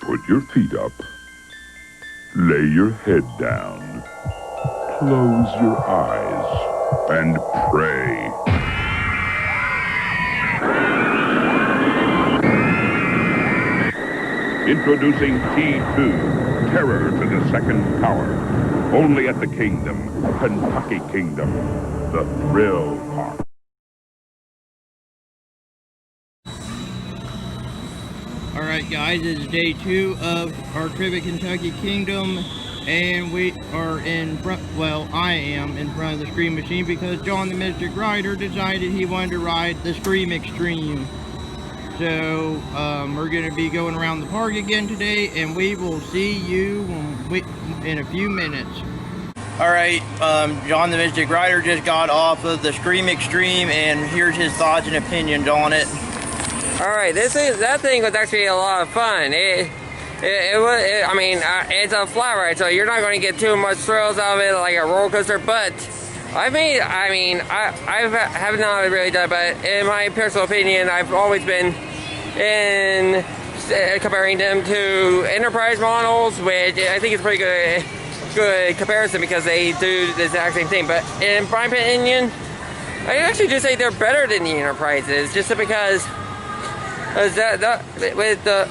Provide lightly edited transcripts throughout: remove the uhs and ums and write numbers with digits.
Put your feet up. Lay your head down. Close your eyes and pray. Introducing T2, terror to the second power. Only at the Kingdom, Kentucky Kingdom, the thrill park. Alright guys, it's day 2 of our trip at Kentucky Kingdom, and we are in front, well, I am in front of the Scream Machine because John the Mystic Rider decided he wanted to ride the Scream Extreme. So, we're going to be going around the park again today, and we will see you in a few minutes. Alright, John the Mystic Rider just got off of the Scream Extreme, and here's his thoughts and opinions on it. Alright, that thing was actually a lot of fun. It's a flat ride, so you're not going to get too much thrills out of it like a roller coaster, but I have not really done it, but in my personal opinion, I've always been in comparing them to Enterprise models, which I think is pretty good comparison because they do the exact same thing. But in my opinion, I actually do say they're better than the Enterprises, just because with the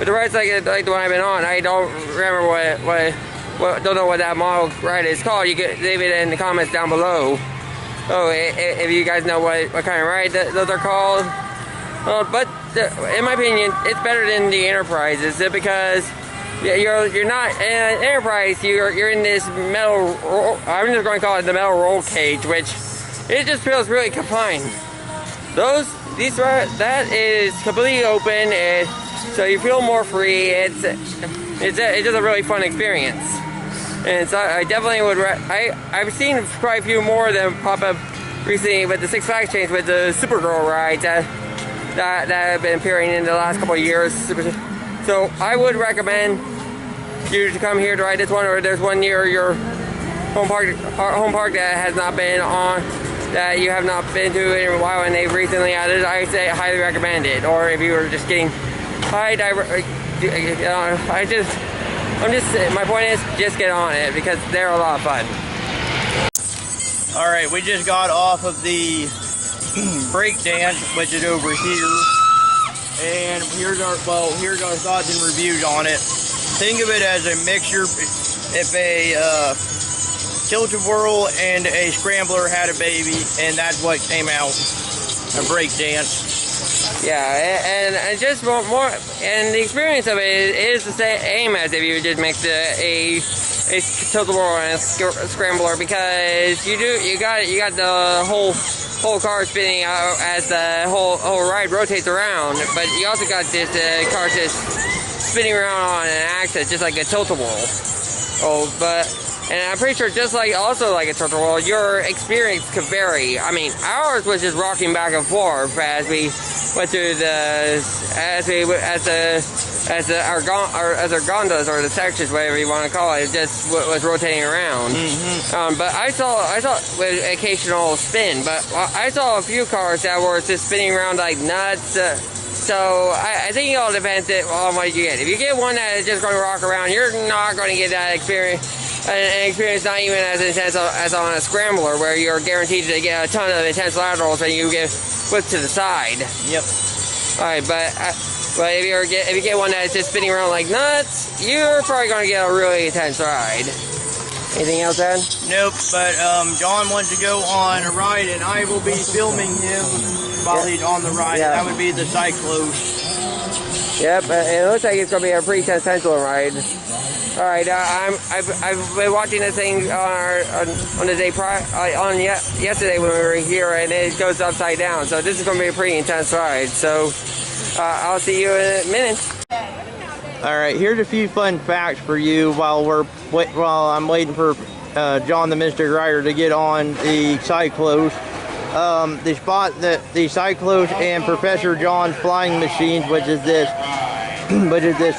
rides like the one I've been on, I don't remember don't know what that model ride is called. You can leave it in the comments down below. Oh, if you guys know what kind of ride those are called. But in my opinion, it's better than the Enterprises because you're not in an Enterprise. You're in this metal. I'm just going to call it the metal roll cage, which it just feels really confined. That is completely open, so you feel more free. It's just a really fun experience, and so I definitely would. I've seen quite a few more of them pop up recently with the Six Flags change with the Supergirl rides that have been appearing in the last couple of years. So I would recommend you to come here to ride this one, or there's one near your home park that has not been on. That you have not been to in a while and they've recently added, I say highly recommend it. Or if you were just getting my point is just get on it because they're a lot of fun. Alright, we just got off of the break dance, which is over here. And here's our thoughts and reviews on it. Think of it as a mixture. If a Tilt-A-Whirl and a Scrambler had a baby, and that's what came out, a break dance. Yeah, and just more, and the experience of it is the same as if you just mix a Tilt-A-Whirl and a Scrambler, because you got the whole car spinning out as the whole ride rotates around, but you also got this car just spinning around on an axis, just like a Tilt-A-Whirl. And I'm pretty sure just like a Tilt-A-Whirl, your experience could vary. I mean, ours was just rocking back and forth as we went through our gondolas or the sections, whatever you want to call it. It just was rotating around. Mm-hmm. But I saw with occasional spin, but I saw a few cars that were just spinning around like nuts. So I think it all depends on what you get. If you get one that is just going to rock around, you're not going to get that experience. An experience not even as intense as on a Scrambler, where you're guaranteed to get a ton of intense laterals and you get flipped to the side. Yep. Alright, but if you get one that's just spinning around like nuts, you're probably going to get a really intense ride. Anything else, Ed? Nope, but John wants to go on a ride, and I will be filming him while he's on the ride. Yeah. That would be the Cyclone. Yep, it looks like it's going to be a pretty intense pendulum ride. Alright, I've been watching this thing on the day yesterday when we were here, and it goes upside down. So this is going to be a pretty intense ride. So I'll see you in a minute. Alright, here's a few fun facts for you while I'm waiting for John the Mystic Rider to get on the Cyclone. The Cyclone and Professor John's flying machines, which is this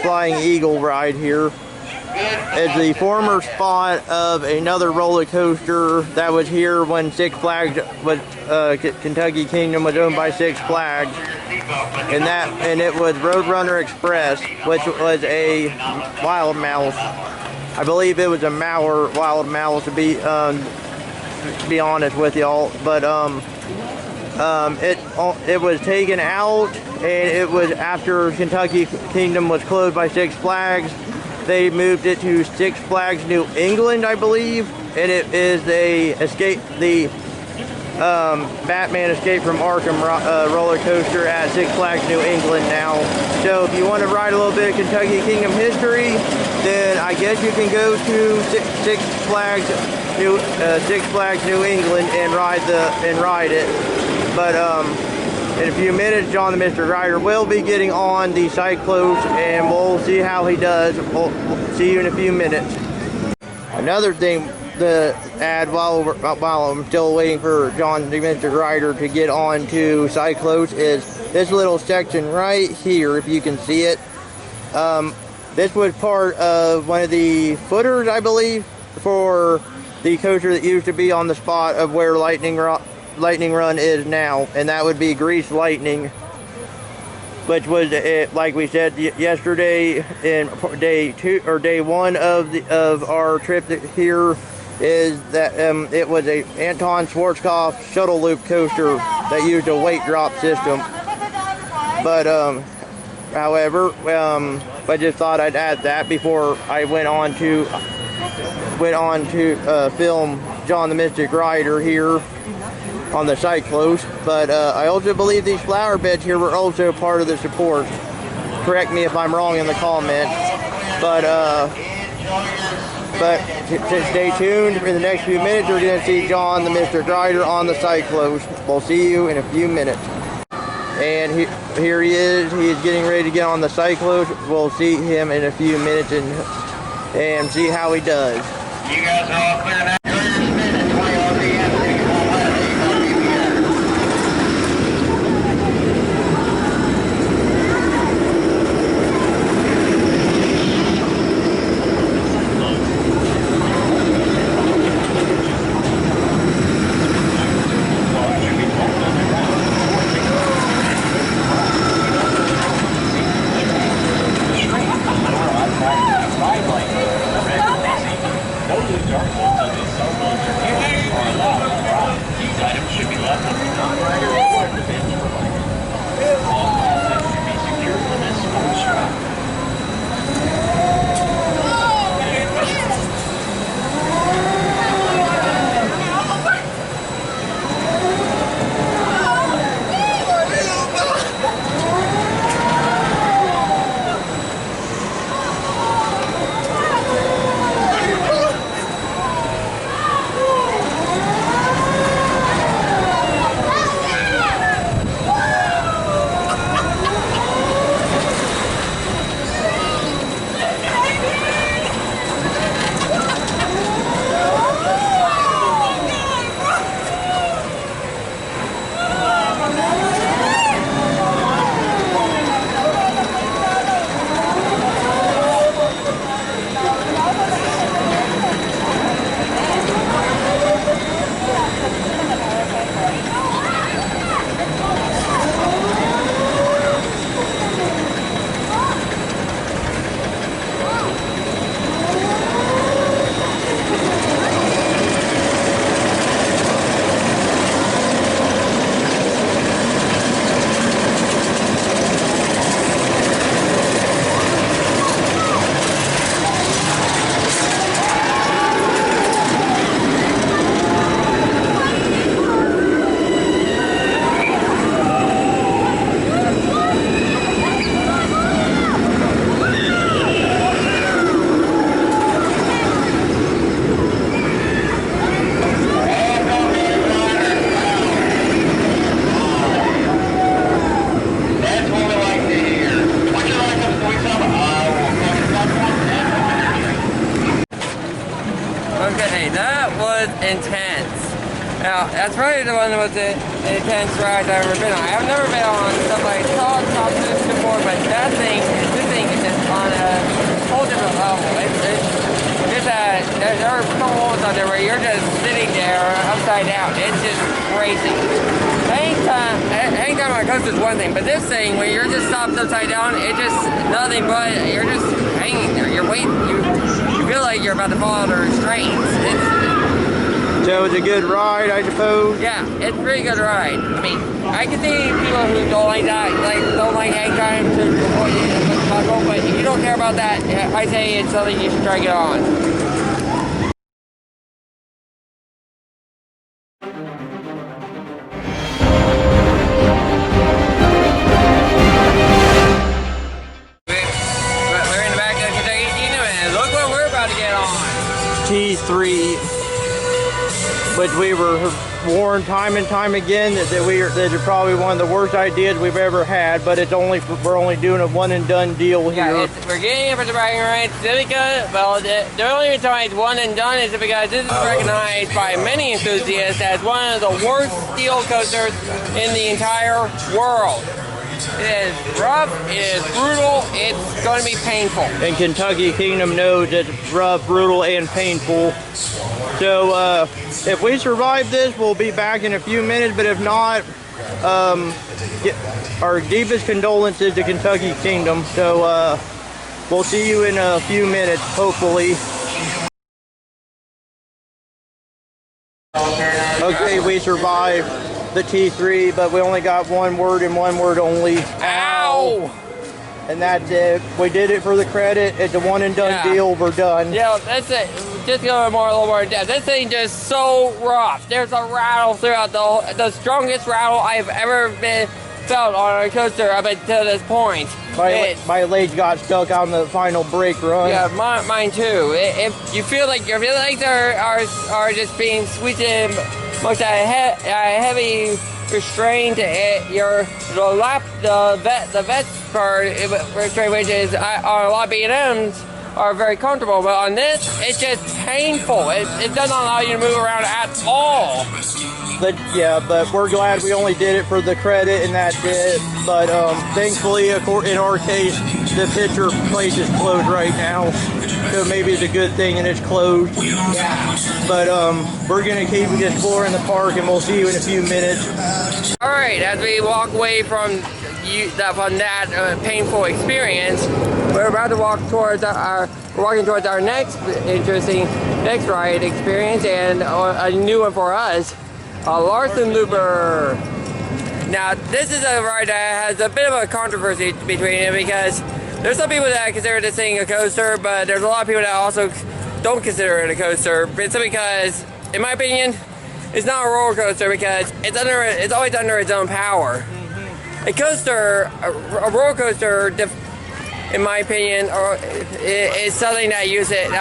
Flying Eagle ride here. is the former spot of another roller coaster that was here when Six Flags was Kentucky Kingdom was owned by Six Flags, and it was Roadrunner Express, which was a wild mouse. I believe it was a wild mouse to be honest with y'all, but it was taken out, and it was after Kentucky Kingdom was closed by Six Flags. They moved it to Six Flags New England, I believe, and it is the Batman Escape from Arkham roller coaster at Six Flags New England now. So if you want to ride a little bit of Kentucky Kingdom history, then I guess you can go to Six Flags New England and ride it. But in a few minutes, John the Mystery Rider will be getting on the Cyclos, and we'll see how he does. We'll see you in a few minutes. Another thing to add while I'm still waiting for John the Mystery Rider to get on to Cyclos is this little section right here, if you can see it. This was part of one of the footers, I believe, for the coaster that used to be on the spot of where Lightning Run is now, and that would be Grease Lightning, which was, like we said yesterday, in day one of our trip here, is that it was a Anton Schwarzkopf shuttle loop coaster that used a weight drop system. But however, I just thought I'd add that before I went on to film John the Mystic Rider here on the Cyclos. But I also believe these flower beds here were also part of the support. Correct me if I'm wrong in the comments. But stay tuned. For the next few minutes, we're going to see John the Mystic Rider on the Cyclos. We'll see you in a few minutes. And here he is. He's getting ready to get on the Cyclos. We'll see him in a few minutes and see how he does. You guys are all clear now. Intense. Now, that's probably the one that was the intense ride I've ever been on. I've never been on stuff like top this before, but this thing is just on a whole different level. It's you're just sitting there upside down. It's just crazy. Hang time on a coaster is one thing, but this thing, when you're just stopped upside down, it's just nothing but, you're just hanging there. You're waiting. You feel like you're about to fall under restraints. So it's a good ride, I suppose? Yeah, it's a pretty good ride. I mean, I can see people who don't like that, don't like hang time to avoid it as much as possible, but if you don't care about that, I say it's something you should try to get on. We're in the back of the Kentucky Kingdom, and look what we're about to get on. T3, which we were warned time and time again that it's probably one of the worst ideas we've ever had, but we're only doing a one and done deal here. Yeah, we're getting it for the bragging rights because, well, the only reason why it's one and done is because this is recognized by many enthusiasts as one of the worst steel coasters in the entire world. It is rough, it is brutal, it's going to be painful. And Kentucky Kingdom knows it's rough, brutal, and painful. So if we survive this, we'll be back in a few minutes, but if not, our deepest condolences to Kentucky Kingdom. So we'll see you in a few minutes, hopefully. Okay, we survived the T3, but we only got one word and one word only. Ow! And that's it. We did it for the credit. It's a one and done deal. We're done. Yeah, that's it. Just go a little more in depth. This thing just so rough. There's a rattle throughout the strongest rattle I've ever felt on a coaster up until this point. My legs got stuck on the final brake run. Yeah, mine too. If you feel like your legs are just being squeezed in most a heavy restraint, the vest part, which is on a lot of B&Ms are very comfortable, but on this, it's just painful. It doesn't allow you to move around at all. But we're glad we only did it for the credit, and that's it. But thankfully, in our case, the picture place is closed right now, so maybe it's a good thing and it's closed. Yeah. But we're gonna keep exploring the park, and we'll see you in a few minutes. All right, as we walk away from that painful experience, we're about to walk towards our next interesting ride experience, and a new one for us, a Larson Looper. Now, this is a ride that has a bit of a controversy between it, because there's some people that consider this thing a coaster, but there's a lot of people that also don't consider it a coaster. It's because, in my opinion, it's not a roller coaster because it's always under its own power. A coaster, a roller coaster, in my opinion, is something that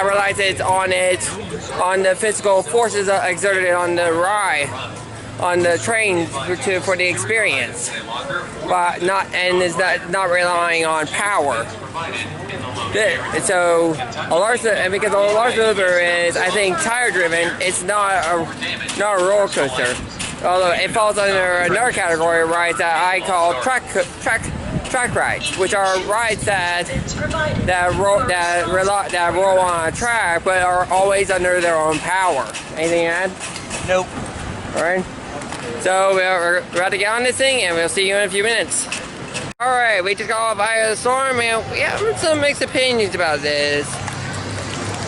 relies on the physical forces exerted on the ride, on the train for the experience, but is not relying on power. So because a Larson Looper is, I think, tire driven, it's not a roller coaster. Although it falls under another category of rides that I call track rides, which are rides that roll on a track but are always under their own power. Anything to add? Nope. Alright. So we're about to get on this thing, and we'll see you in a few minutes. Alright, we just got off by the storm, and we have some mixed opinions about this.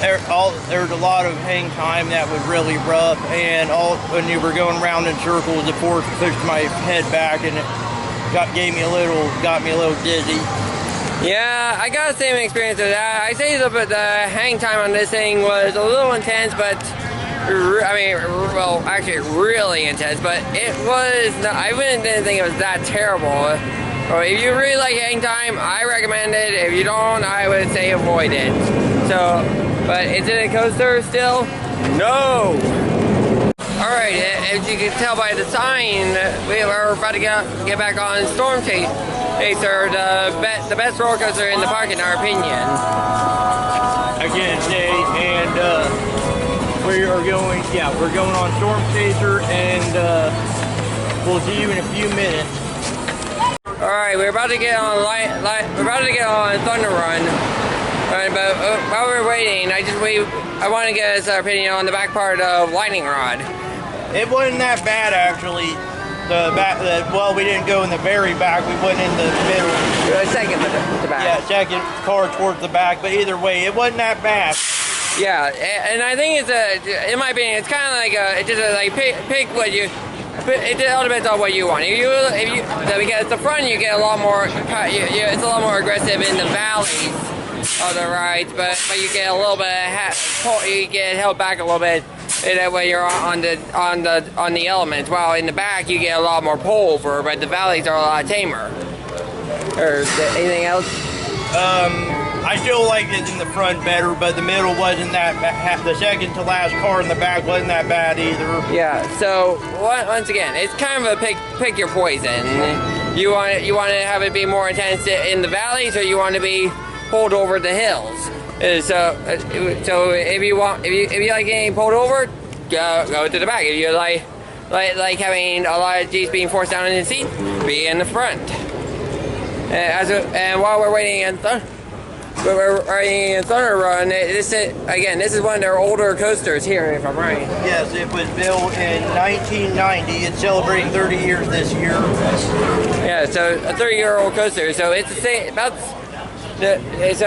There's a lot of hang time that was really rough, and when you were going round in circles, the force pushed my head back, and it got me a little dizzy. Yeah, I got the same experience with that. I say the hang time on this thing was a little intense, but actually really intense. But it was not, I didn't think it was that terrible. If you really like hang time, I recommend it. If you don't, I would say avoid it. But is it a coaster still? No! Alright, as you can tell by the sign, we are about to get back on Storm Chaser, the best roller coaster in the park, in our opinion. Again, Jay, and we're going on Storm Chaser, and we'll see you in a few minutes. Alright, we're about to get on Thunder Run. Alright, but while we're waiting, I want to get his opinion on the back part of Lightning Rod. It wasn't that bad actually. Well, we didn't go in the very back. We went in the middle. Second the back. Yeah, second car towards the back. But either way, it wasn't that bad. Yeah, and I think in my opinion, it's kind of like pick what you. It all depends on what you want. Because the front, you get a lot more. It's a lot more aggressive in the valleys of the rides, but you get a little bit. You get held back a little bit. That way you're on the elements. While in the back, you get a lot more pull over, but the valleys are a lot tamer. Or anything else? I still liked it in the front better, but the middle wasn't that bad. The second to last car in the back wasn't that bad either. Yeah. So once again, it's kind of a pick your poison. You want to have it be more intense in the valleys, or you want to be pulled over the hills. So if you like getting pulled over, go to the back. If you like having a lot of G's being forced down in the seat, be in the front. And while we're waiting in Thunder Run, this is one of their older coasters here, if I'm right. Yes, it was built in 1990. It's celebrating 30 years this year. Yeah, so a 30-year-old coaster. So it's the same about. It's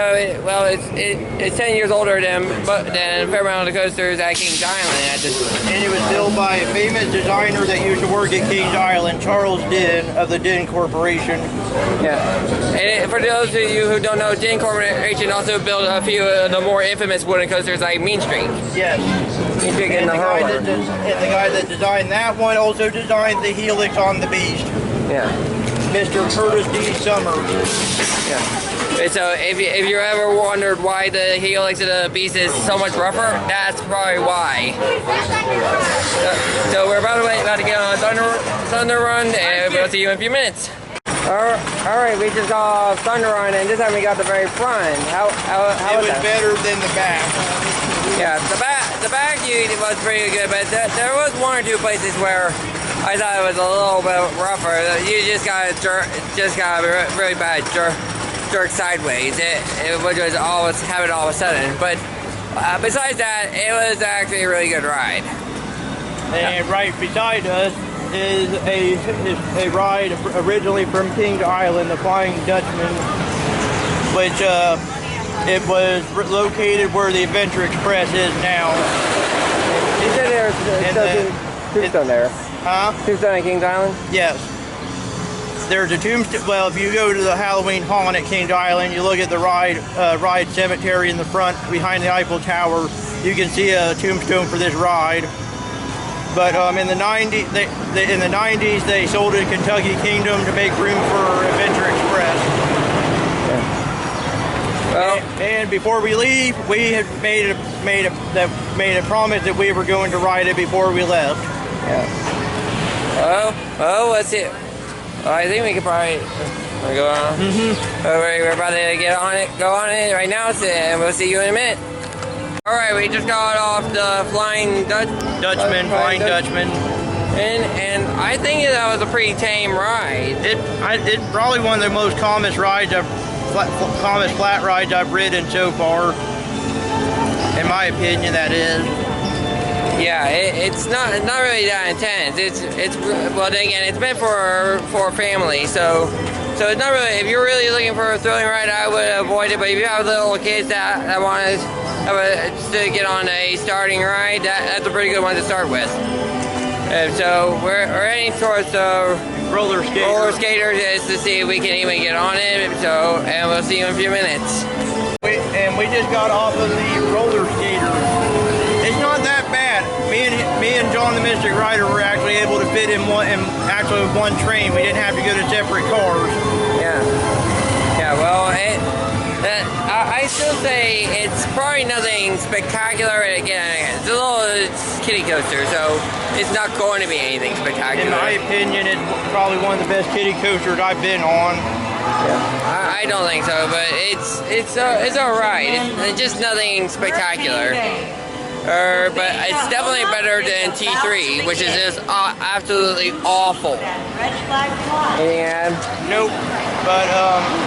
10 years older than a fair amount of the coasters at Kings Island. And it was built by a famous designer that used to work at Kings Island, Charles Dinn of the Dinn Corporation. Yeah, and for those of you who don't know, Dinn Corporation also built a few of the more infamous wooden coasters like Mean Street. Yes. Mean Street and the Hurler. And the guy that designed that one also designed the Helix on the Beast. Yeah. Mr. Curtis D. Summers. Yeah. So if you ever wondered why the Helix of the Beast is so much rougher, that's probably why. So we're about to get on Thunder Run, and we'll see you in a few minutes. Alright, we just got off Thunder Run, and this time we got the very front. How it was better than the back. Yeah, the back was pretty good, but there was one or two places where I thought it was a little bit rougher. You just got a really bad jerk sideways, which was always happened all of a sudden. But besides that, it was actually a really good ride. And right beside us is a ride originally from Kings Island, the Flying Dutchman, which it was located where the Adventure Express is now. You said there's tombstone there. Huh? Tombstone at Kings Island? Yes. There's a tombstone. Well, if you go to the Halloween haunt at Kings Island, you look at the ride cemetery in the front behind the Eiffel Tower. You can see a tombstone for this ride. But in the 90s, they sold it to Kentucky Kingdom to make room for Adventure Express. Yeah. Well, and before we leave, we had made a promise that we were going to ride it before we left. Yeah. Oh, let's see. I think we could probably go on. We're about to go on it right now, and we'll see you in a minute. Alright, we just got off the Flying Dutchman. And I think that was a pretty tame ride. It's probably one of the most calmest flat rides I've ridden so far. In my opinion, that is. Yeah, it's not really that intense. It's well, then again, it's meant for family, so it's not really. If you're really looking for a thrilling ride, I would avoid it. But if you have little kids that want to get on a starting ride, that's a pretty good one to start with. And so we're heading towards roller skaters just to see if we can even get on it. So, and we'll see you in a few minutes. And we just got off of the roller skater. It's not that bad. Me and John the Mystic Rider were actually able to fit in one train. We didn't have to go to separate cars. Yeah. Well, I still say it's probably nothing spectacular. Again, it's a little kiddie coaster, so it's not going to be anything spectacular. In my opinion, it's probably one of the best kiddie coasters I've been on. Yeah. I don't think so, but it's all right. It's just nothing spectacular. but it's definitely better than T3, which is just absolutely awful. And Nope. But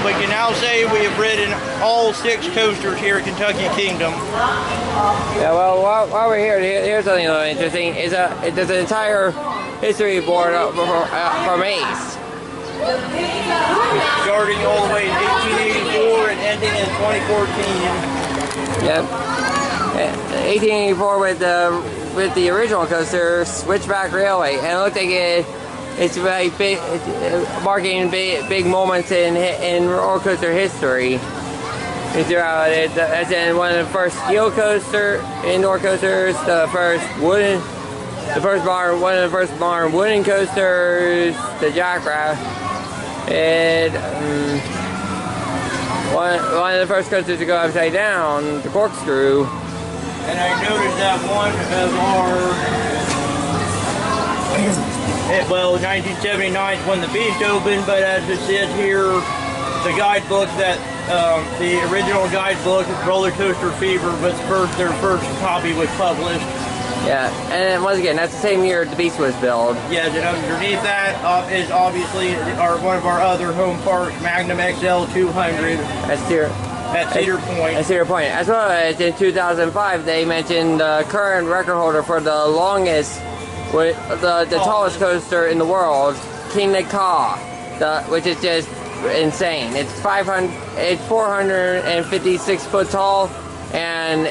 we can now say we have ridden all 6 coasters here at Kentucky Kingdom. yeah, well, while we're here, here's something a little interesting. There's an entire history board from Ace. Starting all the way in 1884 and ending in 2014. Yep. 1884 with the original coaster, Switchback Railway, and it looked like it's very big, marking big moments in roller coaster history. Throughout it, as in one of the first steel indoor coasters, one of the first modern wooden coasters, the Jackraft, and one of the first coasters to go upside down, the Corkscrew. And I noticed that one of our, 1979 is when the Beast opened, but as it says here, the guidebook that, the original guidebook, Roller Coaster Fever, was their first copy was published. Yeah, and then once again, that's the same year the Beast was built. Yeah, underneath that is obviously one of our other home parks, Magnum XL 200. At Cedar Point. At Cedar Point. As well as in 2005, they mentioned the current record holder for the longest, the tallest coaster in the world, King Ka, which is just insane. It's 456 foot tall and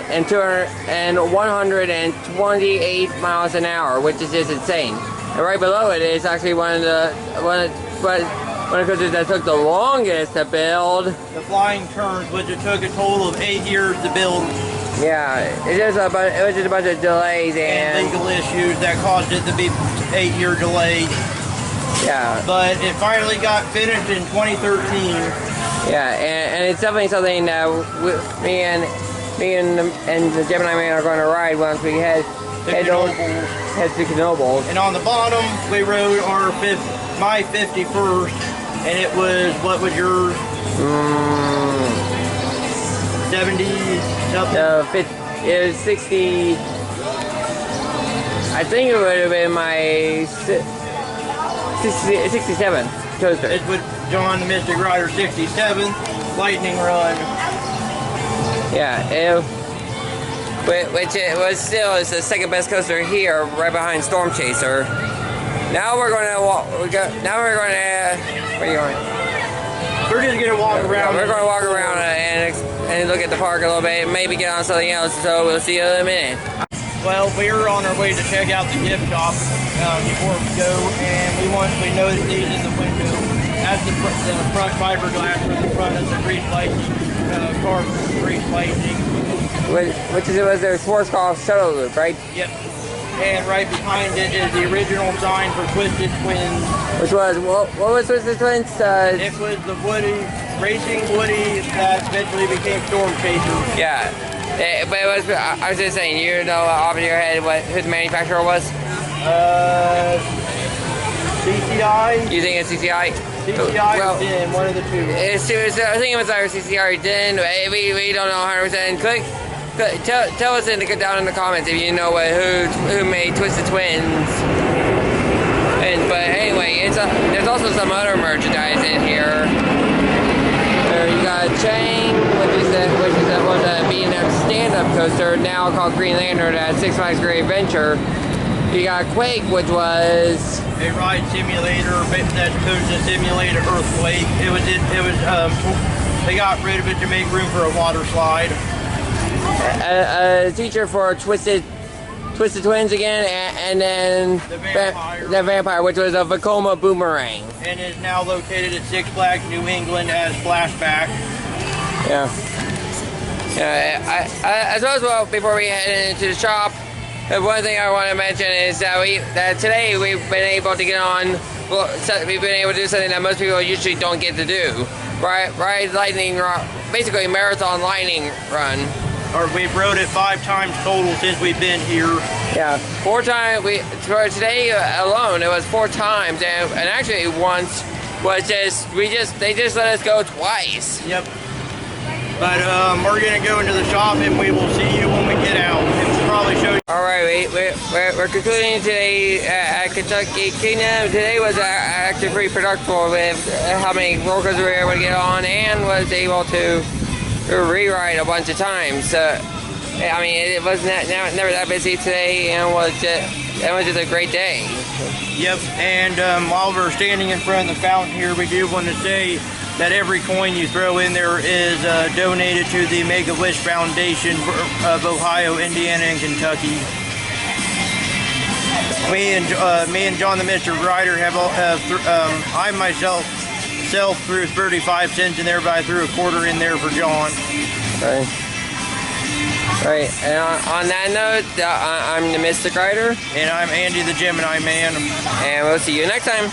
128 miles an hour, which is just insane. And right below it is actually one of the coasters that took the longest to build. The Flying Turns, which it took a total of 8 years to build. Yeah, it was just a bunch of delays and legal issues that caused it to be 8-year delay. Yeah. But it finally got finished in 2013. Yeah, and it's definitely something that me and the Gemini Man are going to ride once we head to Knoebels. And on the bottom, we rode my 51st, and it was, what was yours? 70 something? No, it was 60. I think it would have been my 67 coaster. It's with John the Mystic Rider 67 Lightning Run. Yeah, which it was still is the second best coaster here, right behind Storm Chaser. Now we're going to walk. Now we're going to. Where are you going? We're just going to walk around. We're going to walk around and look at the park a little bit, and maybe get on something else. So we'll see you in a minute. Well, we're on our way to check out the gift shop before we go, and we know that these in the window has the front fiberglass for the front of the grease lightning, car grease lightning. Which was their Schwarzkopf shuttle loop, right? Yep. And right behind it is the original sign for Twisted Twins. Which was, what was Twisted Twins? It was the Racing Woody that eventually became Storm Chaser. Yeah. But it was, I was just saying, you know off of your head who the manufacturer was? CCI? You think it's CCI? CCI or DIN, one of the two. I think it was either CCI or DIN. We don't know 100%. Tell us down in the comments if you know who made Twisted Twins. But anyway, there's also some other merchandise in here. You got Chang, which was a B&M stand-up coaster, now called Green Lantern at Six Flags Great Adventure. You got Quake, which was a ride simulator that's supposed to simulate an earthquake. They got rid of it to make room for a water slide. A teacher for Twisted Twins again, and then the Vampire, which was a Vekoma Boomerang. And is now located at Six Flags New England as Flashback. Yeah. As well, before we head into the shop, one thing I want to mention is that today we've been able to get on. Well, we've been able to do something that most people usually don't get to do. Ride lightning, basically marathon lightning run. Or we've rode it 5 times total since we've been here. Yeah, 4 times. For today alone, it was 4 times, and actually once was they just let us go twice. Yep. But we're gonna go into the shop, and we will see you when we get out. probably show you. All right, we're concluding today at Kentucky Kingdom. Today was actually pretty productive with how many workers we were able to get on, and was able to rewrite a bunch of times. I mean, it was never that busy today, and it was just a great day. Yep, and while we're standing in front of the fountain here, we do want to say that every coin you throw in there is donated to the Make-A-Wish Foundation of Ohio, Indiana, and Kentucky. Me and John the Mystic Rider I myself threw 35 cents in there, but I threw a quarter in there for John. Right, and on that note, I'm the Mystic Rider. And I'm Andy the Gemini Man. And we'll see you next time.